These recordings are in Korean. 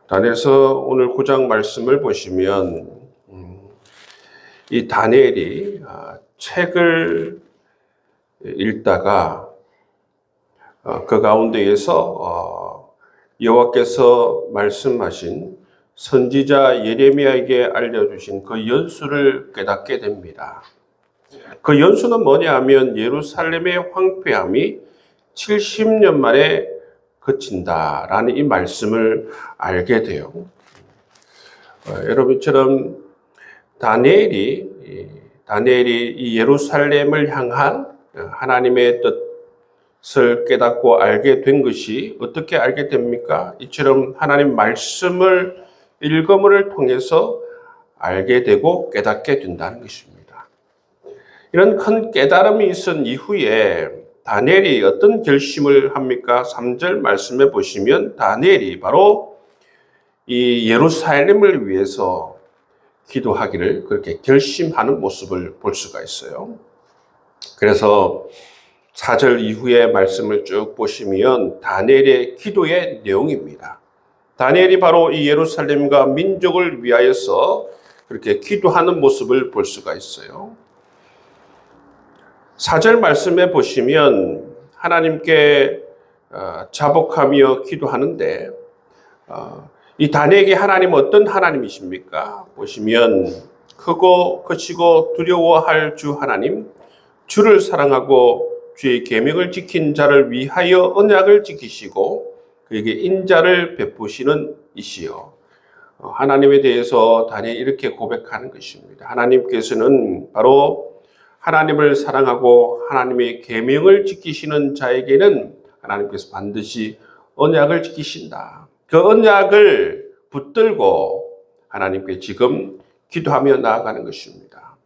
다니엘서 오늘 9장 말씀을 보시면 이 다니엘이 책을 읽다가 그 가운데에서 여호와께서 말씀하신 선지자 예레미야에게 알려주신 그 연수를 깨닫게 됩니다. 그 연수는 뭐냐 하면 예루살렘의 황폐함이 70년 만에 그친다라는 이 말씀을 알게 돼요. 여러분처럼 다니엘이 이 예루살렘을 향한 하나님의 뜻을 깨닫고 알게 된 것이 어떻게 알게 됩니까? 이처럼 하나님 말씀을 읽음을 통해서 알게 되고 깨닫게 된다는 것입니다. 이런 큰 깨달음이 있은 이후에 다니엘이 어떤 결심을 합니까? 3절 말씀에 보시면 다니엘이 바로 이 예루살렘을 위해서 기도하기를 그렇게 결심하는 모습을 볼 수가 있어요. 그래서 4절 이후의 말씀을 쭉 보시면 다니엘의 기도의 내용입니다. 다니엘이 바로 이 예루살렘과 민족을 위하여서 그렇게 기도하는 모습을 볼 수가 있어요. 4절 말씀에 보시면 하나님께 자복하며 기도하는데 이 다니엘에게 하나님은 어떤 하나님이십니까? 보시면 크고 크시고 두려워할 주 하나님, 주를 사랑하고 주의 계명을 지킨 자를 위하여 언약을 지키시고 그에게 인자를 베푸시는 이시여. 하나님에 대해서 다니엘이 이렇게 고백하는 것입니다. 하나님께서는 바로 하나님을 사랑하고 하나님의 계명을 지키시는 자에게는 하나님께서 반드시 언약을 지키신다. 그 언약을 붙들고 하나님께 지금 기도하며 나아가는 것입니다.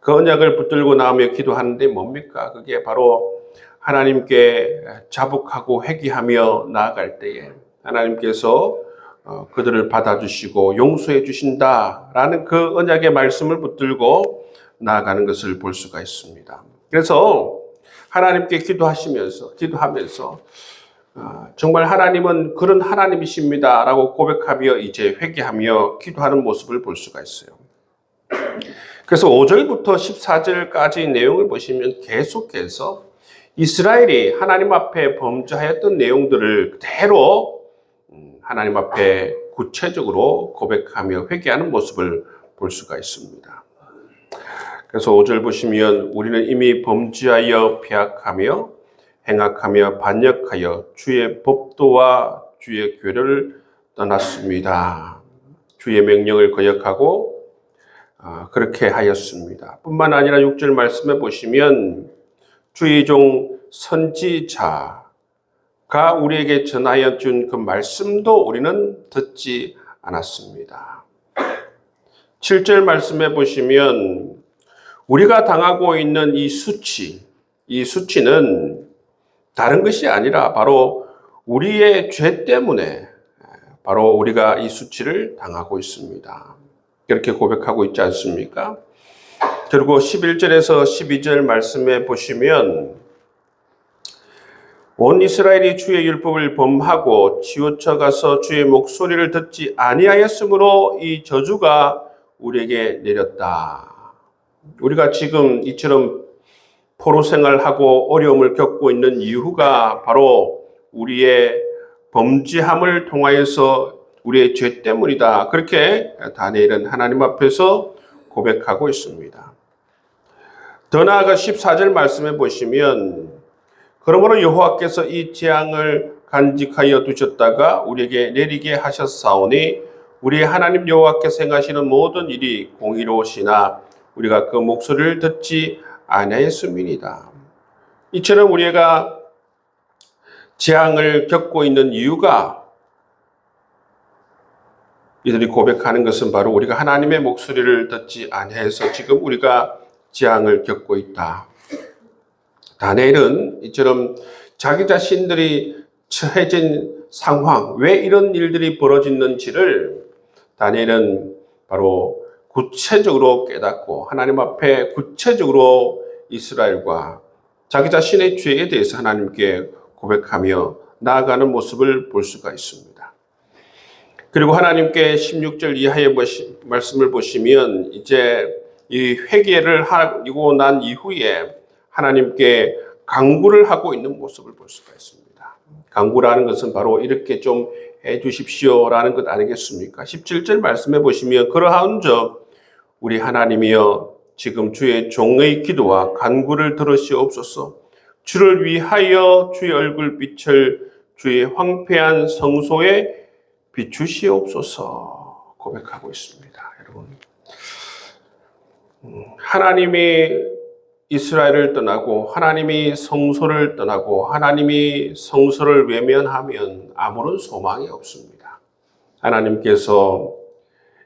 그 언약을 붙들고 나아가며 기도하는데 뭡니까? 그게 바로 하나님께 자복하고 회개하며 나아갈 때에 하나님께서 그들을 받아주시고 용서해 주신다라는 그 언약의 말씀을 붙들고 나아가는 것을 볼 수가 있습니다. 그래서 하나님께 기도하면서 정말 하나님은 그런 하나님이십니다 라고 고백하며 이제 회개하며 기도하는 모습을 볼 수가 있어요. 그래서 5절부터 14절까지 내용을 보시면 계속해서 이스라엘이 하나님 앞에 범죄하였던 내용들을 그대로 하나님 앞에 구체적으로 고백하며 회개하는 모습을 볼 수가 있습니다. 그래서 5절 보시면 우리는 이미 범죄하여 배악하며 행악하며 반역하여 주의 법도와 주의 교례를 떠났습니다. 주의 명령을 거역하고 그렇게 하였습니다. 뿐만 아니라 6절 말씀에 보시면 주의 종 선지자가 우리에게 전하여 준 그 말씀도 우리는 듣지 않았습니다. 7절 말씀에 보시면 우리가 당하고 있는 이 수치는 다른 것이 아니라 바로 우리의 죄 때문에 바로 우리가 이 수치를 당하고 있습니다. 그렇게 고백하고 있지 않습니까? 그리고 11절에서 12절 말씀에 보시면 온 이스라엘이 주의 율법을 범하고 치우쳐 가서 주의 목소리를 듣지 아니하였으므로 이 저주가 우리에게 내렸다. 우리가 지금 이처럼 포로 생활하고 어려움을 겪고 있는 이유가 바로 우리의 범죄함을 통하여서 우리의 죄 때문이다. 그렇게 다니엘은 하나님 앞에서 고백하고 있습니다. 더 나아가 14절 말씀에 보시면 그러므로 여호와께서 이 재앙을 간직하여 두셨다가 우리에게 내리게 하셨사오니 우리의 하나님 여호와께서 행하시는 모든 일이 공의로우시나 우리가 그 목소리를 듣지 아니하였음이니이다. 이처럼 우리가 재앙을 겪고 있는 이유가 이들이 고백하는 것은 바로 우리가 하나님의 목소리를 듣지 아니해서 지금 우리가 재앙을 겪고 있다. 다니엘은 이처럼 자기 자신들이 처해진 상황, 왜 이런 일들이 벌어지는지를 다니엘은 바로 구체적으로 깨닫고 하나님 앞에 구체적으로 이스라엘과 자기 자신의 죄에 대해서 하나님께 고백하며 나아가는 모습을 볼 수가 있습니다. 그리고 하나님께 16절 이하의 말씀을 보시면 이제 이 회개를 하고 난 이후에 하나님께 간구를 하고 있는 모습을 볼 수가 있습니다. 간구라는 것은 바로 이렇게 좀 해주십시오라는 것 아니겠습니까? 17절 말씀해 보시면 그러하온즉 우리 하나님이여 지금 주의 종의 기도와 간구를 들으시옵소서. 주를 위하여 주의 얼굴빛을 주의 황폐한 성소에 비추시옵소서 고백하고 있습니다. 여러분, 하나님이 이스라엘을 떠나고 하나님이 성소를 떠나고 하나님이 성소를 외면하면 아무런 소망이 없습니다. 하나님께서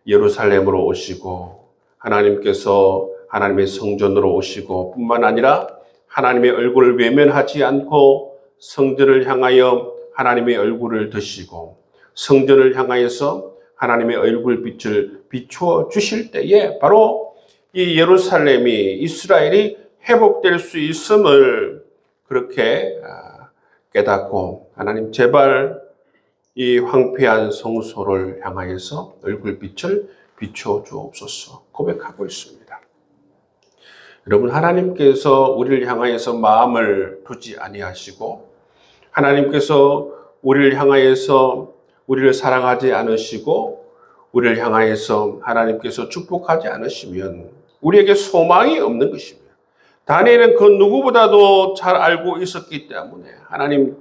예루살렘으로 오시고 하나님께서 하나님의 성전으로 오시고 뿐만 아니라 하나님의 얼굴을 외면하지 않고 성전을 향하여 하나님의 얼굴을 드시고 성전을 향하여서 하나님의 얼굴빛을 비추어 주실 때에 바로 이 예루살렘이 이스라엘이 회복될 수 있음을 그렇게 깨닫고 하나님 제발 이 황폐한 성소를 향하여서 얼굴빛을 비추어 주옵소서 고백하고 있습니다. 여러분, 하나님께서 우리를 향하여서 마음을 두지 아니하시고 하나님께서 우리를 향하여서 우리를 사랑하지 않으시고 우리를 향하여서 하나님께서 축복하지 않으시면 우리에게 소망이 없는 것입니다. 다니엘은 그 누구보다도 잘 알고 있었기 때문에 하나님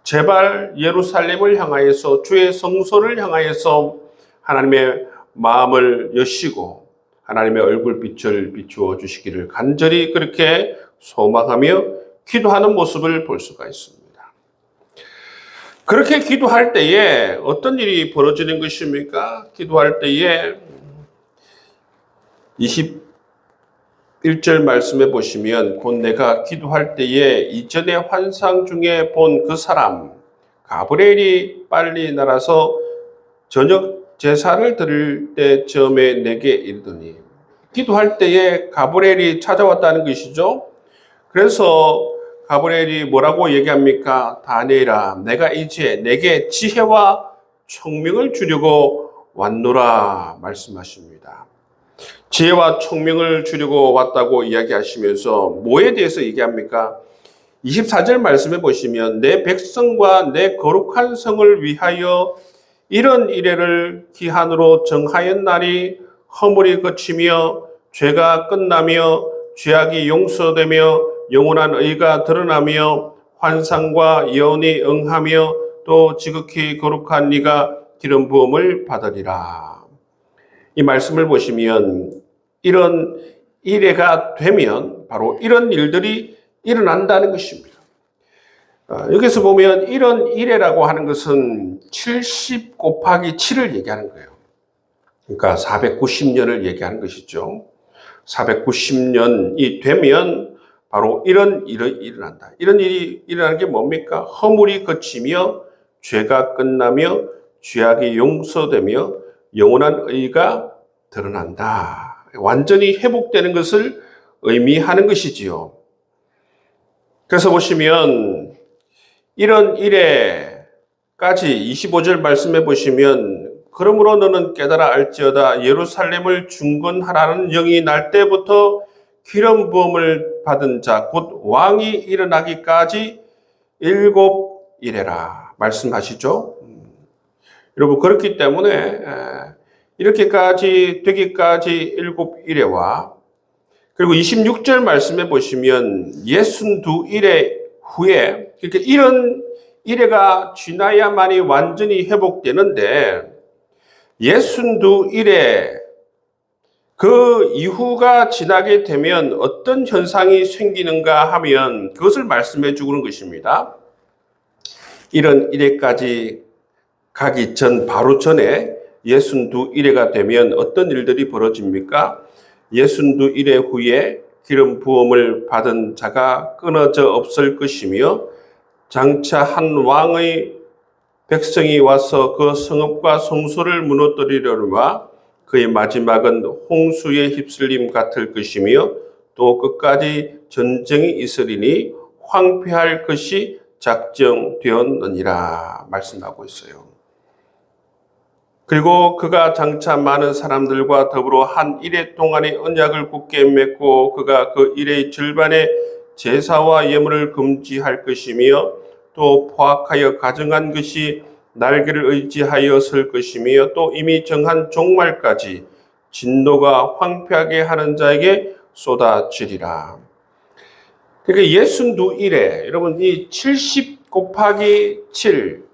제발 예루살렘을 향하여서 주의 성소를 향하여서 하나님의 마음을 여시고 하나님의 얼굴빛을 비추어 주시기를 간절히 그렇게 소망하며 기도하는 모습을 볼 수가 있습니다. 그렇게 기도할 때에 어떤 일이 벌어지는 것입니까? 기도할 때에 21절 말씀해 보시면 곧 내가 기도할 때에 이전의 환상 중에 본 그 사람 가브리엘이 빨리 날아서 저녁 제사를 드릴 때쯤에 내게 이르더니 기도할 때에 가브리엘이 찾아왔다는 것이죠. 그래서 가브리엘이 뭐라고 얘기합니까? 다니엘아, 내가 이제 내게 지혜와 총명을 주려고 왔노라 말씀하십니다. 지혜와 총명을 주려고 왔다고 이야기하시면서 뭐에 대해서 얘기합니까? 24절 말씀해 보시면 내 백성과 내 거룩한 성을 위하여 이런 이래를 기한으로 정하였나니 허물이 그치며 죄가 끝나며 죄악이 용서되며 영원한 의가 드러나며 환상과 예언이 응하며 또 지극히 거룩한 네가 기름 부음을 받으리라. 이 말씀을 보시면 이런 이래가 되면 바로 이런 일들이 일어난다는 것입니다. 여기서 보면 이런 이래라고 하는 것은 70 곱하기 7을 얘기하는 거예요. 그러니까 490년을 얘기하는 것이죠. 490년이 되면 바로 이런 일이 일어난다. 이런 일이 일어나는 게 뭡니까? 허물이 그치며 죄가 끝나며 죄악이 용서되며 영원한 의가 드러난다. 완전히 회복되는 것을 의미하는 것이지요. 그래서 보시면 이런 일에까지 25절 말씀해 보시면 그러므로 너는 깨달아 알지어다 예루살렘을 중건하라는 영이 날 때부터 기름 부음을 받은 자 곧 왕이 일어나기까지 7일이라 말씀하시죠. 여러분, 그렇기 때문에 이렇게까지 되기까지 7일에와 그리고 26절 말씀해 보시면 62일의 후에 이렇게 이런 일회가 지나야만이 완전히 회복되는데 62일에 그 이후가 지나게 되면 어떤 현상이 생기는가 하면 그것을 말씀해 주는 것입니다. 이런 일회까지 가기 전 바로 전에 62일회가 되면 어떤 일들이 벌어집니까? 62일회 후에 기름 부음을 받은 자가 끊어져 없을 것이며 장차 한 왕의 백성이 와서 그 성읍과 성소를 무너뜨리려니와 그의 마지막은 홍수에 휩쓸림 같을 것이며 또 끝까지 전쟁이 있으리니 황폐할 것이 작정되었느니라 말씀하고 있어요. 그리고 그가 장차 많은 사람들과 더불어 한 이레 동안의 언약을 굳게 맺고 그가 그 이레의 절반의 제사와 예물을 금지할 것이며 또 포악하여 가정한 것이 날개를 의지하여 설 것이며 또 이미 정한 종말까지 진노가 황폐하게 하는 자에게 쏟아지리라. 그러니까 62일에 여러분 이 70 곱하기 7,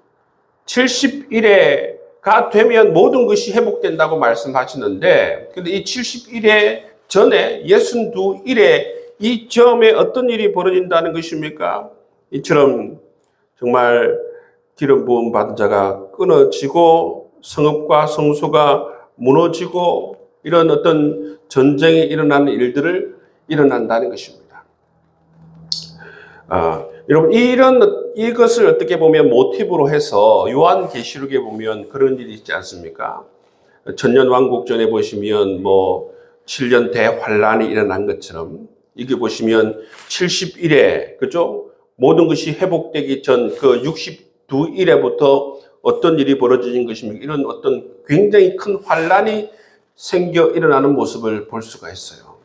71회가 되면 모든 것이 회복된다고 말씀하시는데, 근데 이 71회 전에 62일에 이 점에 어떤 일이 벌어진다는 것입니까? 이처럼 정말 기름 부음 받은 자가 끊어지고 성읍과 성소가 무너지고 이런 어떤 전쟁이 일어나는 일들을 일어난다는 것입니다. 여러분 이것을 어떻게 보면 모티브로 해서 요한계시록에 보면 그런 일이 있지 않습니까? 천년왕국전에 보시면 7년 대환란이 일어난 것처럼 이게 보시면 71회 그죠? 모든 것이 회복되기 전 그 62일에부터 어떤 일이 벌어진 것입니까? 이런 어떤 굉장히 큰 환란이 생겨 일어나는 모습을 볼 수가 있어요.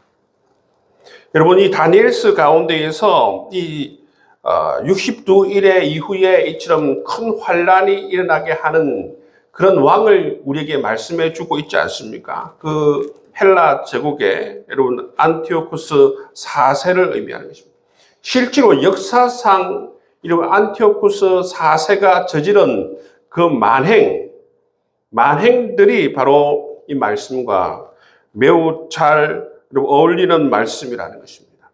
여러분 이 다니엘서 가운데에서 이 62일의 이후에 이처럼 큰 환란이 일어나게 하는 그런 왕을 우리에게 말씀해 주고 있지 않습니까? 그 헬라 제국의 여러분 안티오쿠스 4세를 의미하는 것입니다. 실제로 역사상 이런 안티오쿠스 4세가 저지른 그 만행들이 바로 이 말씀과 매우 잘 어울리는 말씀이라는 것입니다.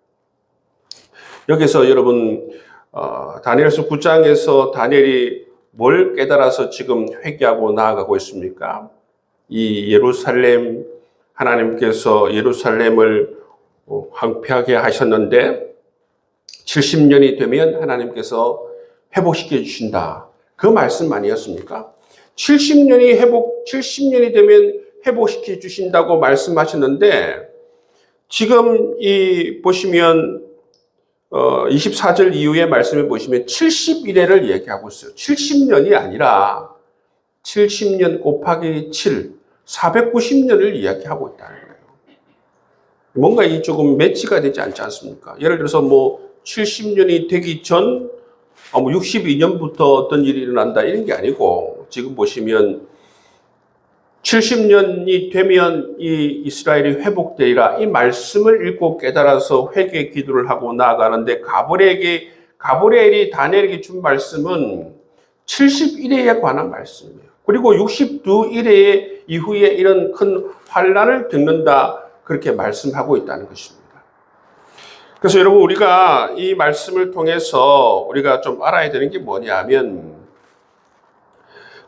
여기서 여러분 다니엘서 9장에서 다니엘이 뭘 깨달아서 지금 회개하고 나아가고 있습니까? 이 예루살렘 하나님께서 예루살렘을 황폐하게 하셨는데 70년이 되면 하나님께서 회복시켜 주신다. 그 말씀 아니었습니까? 70년이 되면 회복시켜 주신다고 말씀하셨는데 지금 보시면 24절 이후의 말씀을 보시면 70일에를 얘기하고 있어요. 70년이 아니라 70년 곱하기 7, 490년을 이야기하고 있다는 거예요. 뭔가 이 조금 매치가 되지 않지 않습니까? 예를 들어서 70년이 되기 전 62년부터 어떤 일이 일어난다 이런 게 아니고 지금 보시면 70년이 되면 이 이스라엘이 회복되리라 이 말씀을 읽고 깨달아서 회개 기도를 하고 나아가는데 가브리엘이 다니엘에게 준 말씀은 71회에 관한 말씀이에요. 그리고 62일의 이후에 이런 큰 환란을 겪는다 그렇게 말씀하고 있다는 것입니다. 그래서 여러분 우리가 이 말씀을 통해서 우리가 좀 알아야 되는 게 뭐냐면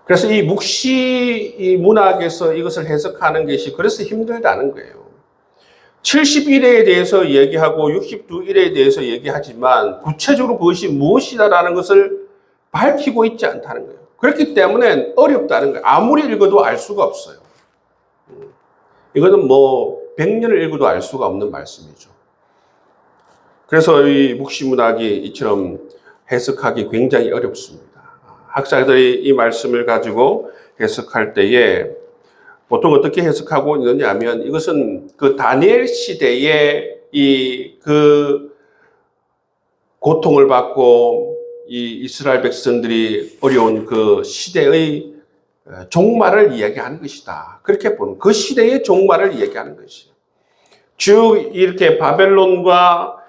그래서 이 묵시 문학에서 이것을 해석하는 것이 그래서 힘들다는 거예요. 70일에 대해서 얘기하고 62일에 대해서 얘기하지만 구체적으로 그것이 무엇이다라는 것을 밝히고 있지 않다는 거예요. 그렇기 때문에 어렵다는 거예요. 아무리 읽어도 알 수가 없어요. 이거는 100년을 읽어도 알 수가 없는 말씀이죠. 그래서 이 묵시 문학이 이처럼 해석하기 굉장히 어렵습니다. 학자들이 이 말씀을 가지고 해석할 때에 보통 어떻게 해석하고 있느냐 하면 이것은 그 다니엘 시대에 그 고통을 받고 이 이스라엘 백성들이 어려운 그 시대의 종말을 이야기하는 것이다. 그렇게 보는 그 시대의 종말을 이야기하는 것이에요. 쭉 이렇게 바벨론과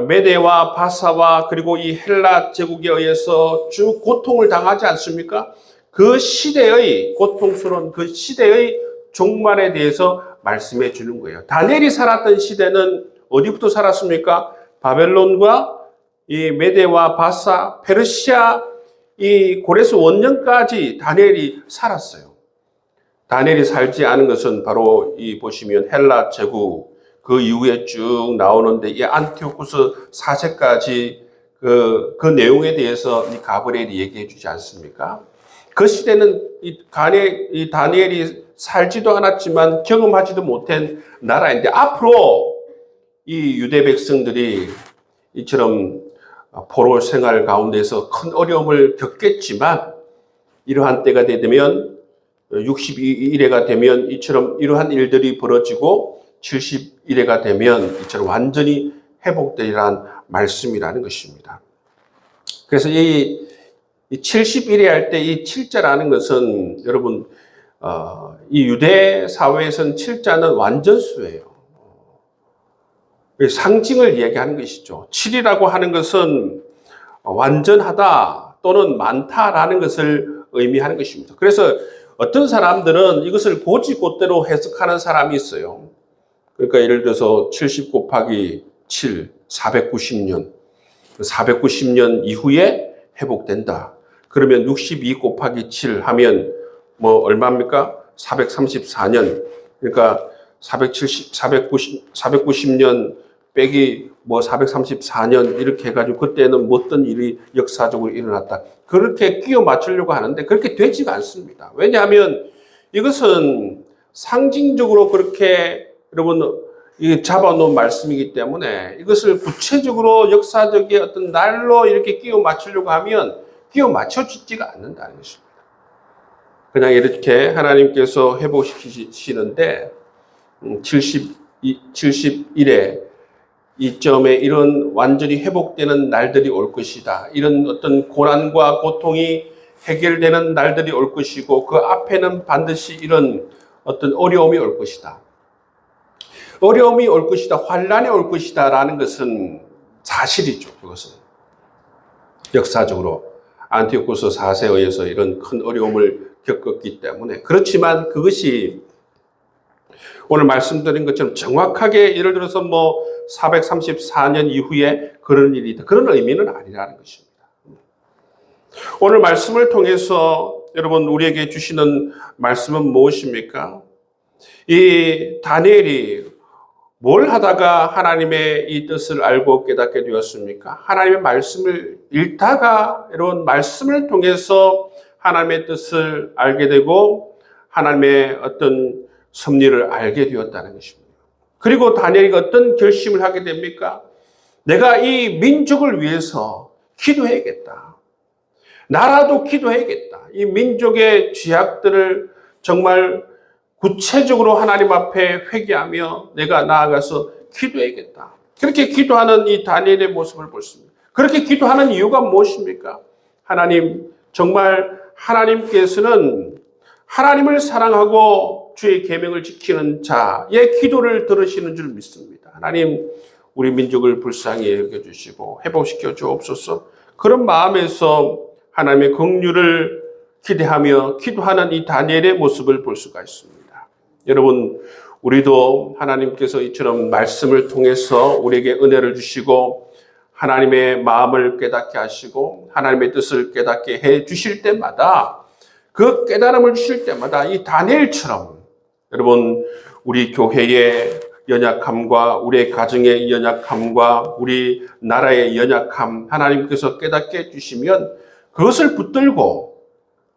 메대와 바사와 그리고 이 헬라 제국에 의해서 쭉 고통을 당하지 않습니까? 그 시대의 고통스러운 그 시대의 종말에 대해서 말씀해 주는 거예요. 다니엘이 살았던 시대는 어디부터 살았습니까? 바벨론과 이 메대와 바사, 페르시아 이 고레스 원년까지 다니엘이 살았어요. 다니엘이 살지 않은 것은 바로 이 보시면 헬라 제국 그 이후에 쭉 나오는데 이 안티오쿠스 4세까지 그 내용에 대해서 이 가브리엘이 얘기해 주지 않습니까? 그 시대는 이 다니엘이 살지도 않았지만 경험하지도 못한 나라인데 앞으로 이 유대 백성들이 이처럼 포로 생활 가운데서 큰 어려움을 겪겠지만 이러한 때가 되면 62일에가 되면 이처럼 이러한 일들이 벌어지고 70일에가 되면 이처럼 완전히 회복되리라는 말씀이라는 것입니다. 그래서 이 70일에 할 때 이 7자라는 것은 여러분 이 유대 사회에서는 7자는 완전수예요. 상징을 얘기하는 것이죠. 7이라고 하는 것은 완전하다 또는 많다라는 것을 의미하는 것입니다. 그래서 어떤 사람들은 이것을 고지고대로 해석하는 사람이 있어요. 그러니까 예를 들어서 70 곱하기 7, 490년. 490년 이후에 회복된다. 그러면 62 곱하기 7 하면 뭐 얼마입니까? 434년. 그러니까 490년 빼기 뭐 434년 이렇게 해가지고 그때는 어떤 일이 역사적으로 일어났다. 그렇게 끼워 맞추려고 하는데 그렇게 되지가 않습니다. 왜냐하면 이것은 상징적으로 그렇게 여러분 잡아놓은 말씀이기 때문에 이것을 구체적으로 역사적인 어떤 날로 이렇게 끼워 맞추려고 하면 끼워 맞춰지지가 않는다는 것입니다. 그냥 이렇게 하나님께서 회복시키시는데 70일에 이점에 이런 완전히 회복되는 날들이 올 것이다. 이런 어떤 고난과 고통이 해결되는 날들이 올 것이고 그 앞에는 반드시 이런 어떤 어려움이 올 것이다. 어려움이 올 것이다. 환란이 올 것이다. 라는 것은 사실이죠. 그것은. 역사적으로 안티오코스 4세에 의해서 이런 큰 어려움을 겪었기 때문에. 그렇지만 그것이 오늘 말씀드린 것처럼 정확하게 예를 들어서 뭐 434년 이후에 그런 일이 있다. 그런 의미는 아니라는 것입니다. 오늘 말씀을 통해서 여러분 우리에게 주시는 말씀은 무엇입니까? 이 다니엘이 뭘 하다가 하나님의 이 뜻을 알고 깨닫게 되었습니까? 하나님의 말씀을 읽다가 여러분 말씀을 통해서 하나님의 뜻을 알게 되고 하나님의 어떤 섭리를 알게 되었다는 것입니다. 그리고 다니엘이 어떤 결심을 하게 됩니까? 내가 이 민족을 위해서 기도해야겠다. 나라도 기도해야겠다. 이 민족의 죄악들을 정말 구체적으로 하나님 앞에 회개하며 내가 나아가서 기도해야겠다. 그렇게 기도하는 이 다니엘의 모습을 보십니다. 그렇게 기도하는 이유가 무엇입니까? 하나님, 정말 하나님께서는 하나님을 사랑하고 주의 계명을 지키는 자의 기도를 들으시는 줄 믿습니다. 하나님, 우리 민족을 불쌍히 여겨주시고 회복시켜 주옵소서. 그런 마음에서 하나님의 긍휼을 기대하며 기도하는 이 다니엘의 모습을 볼 수가 있습니다. 여러분, 우리도 하나님께서 이처럼 말씀을 통해서 우리에게 은혜를 주시고 하나님의 마음을 깨닫게 하시고 하나님의 뜻을 깨닫게 해 주실 때마다 그 깨달음을 주실 때마다 이 다니엘처럼 여러분 우리 교회의 연약함과 우리의 가정의 연약함과 우리 나라의 연약함 하나님께서 깨닫게 해주시면 그것을 붙들고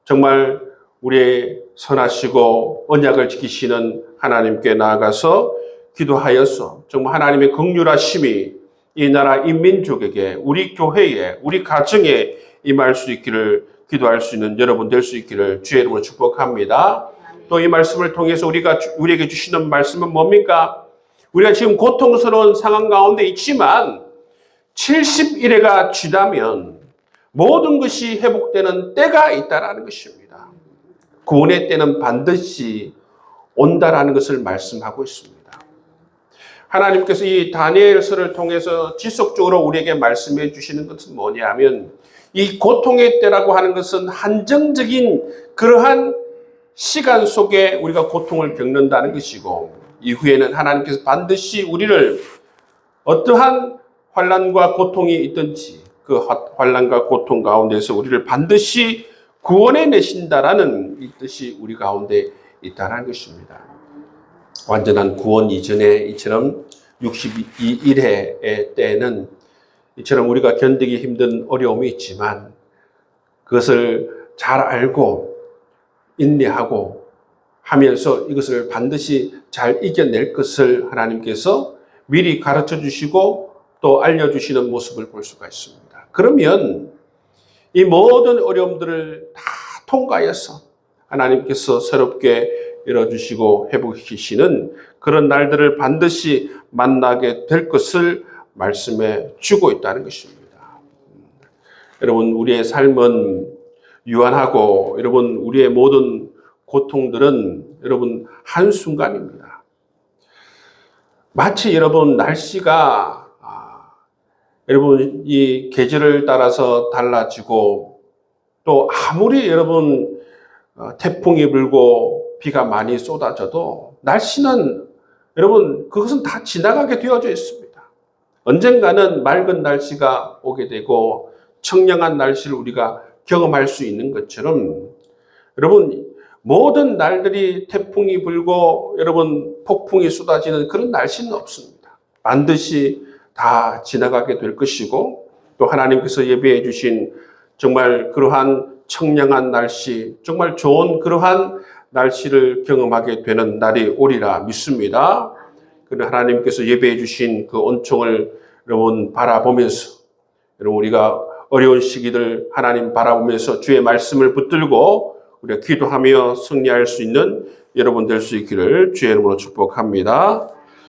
정말 우리의 선하시고 언약을 지키시는 하나님께 나아가서 기도하여서 정말 하나님의 긍휼하심이 이 나라 인민족에게 우리 교회에 우리 가정에 임할 수 있기를 기도할 수 있는 여러분 될 수 있기를 주의 이름으로 축복합니다. 또 이 말씀을 통해서 우리에게 주시는 말씀은 뭡니까? 우리가 지금 고통스러운 상황 가운데 있지만 70일에가 지나면 모든 것이 회복되는 때가 있다라는 것입니다. 구원의 때는 반드시 온다라는 것을 말씀하고 있습니다. 하나님께서 이 다니엘서를 통해서 지속적으로 우리에게 말씀해 주시는 것은 뭐냐면 이 고통의 때라고 하는 것은 한정적인 그러한 시간 속에 우리가 고통을 겪는다는 것이고 이후에는 하나님께서 반드시 우리를 어떠한 환난과 고통이 있든지 그 환난과 고통 가운데서 우리를 반드시 구원해 내신다라는 이 뜻이 우리 가운데 있다는 것입니다. 완전한 구원 이전에 이처럼 62일의 때에는 이처럼 우리가 견디기 힘든 어려움이 있지만 그것을 잘 알고 인내하고 하면서 이것을 반드시 잘 이겨낼 것을 하나님께서 미리 가르쳐 주시고 또 알려주시는 모습을 볼 수가 있습니다. 그러면 이 모든 어려움들을 다 통과해서 하나님께서 새롭게 열어주시고 회복시키시는 그런 날들을 반드시 만나게 될 것을 말씀해 주고 있다는 것입니다. 여러분, 우리의 삶은 유한하고, 여러분, 우리의 모든 고통들은 여러분 한순간입니다. 마치 여러분 날씨가 여러분 이 계절을 따라서 달라지고, 또 아무리 여러분 태풍이 불고 비가 많이 쏟아져도 날씨는 여러분 그것은 다 지나가게 되어져 있습니다. 언젠가는 맑은 날씨가 오게 되고 청량한 날씨를 우리가 경험할 수 있는 것처럼, 여러분 모든 날들이 태풍이 불고 여러분 폭풍이 쏟아지는 그런 날씨는 없습니다. 반드시 다 지나가게 될 것이고, 또 하나님께서 예비해 주신 정말 그러한 청량한 날씨, 정말 좋은 그러한 날씨를 경험하게 되는 날이 오리라 믿습니다. 그런 하나님께서 예비해 주신 그 온총을 여러분 바라보면서, 여러분 우리가 어려운 시기들 하나님 바라보면서 주의 말씀을 붙들고 우리가 기도하며 승리할 수 있는 여러분 될 수 있기를 주의 이름으로 축복합니다.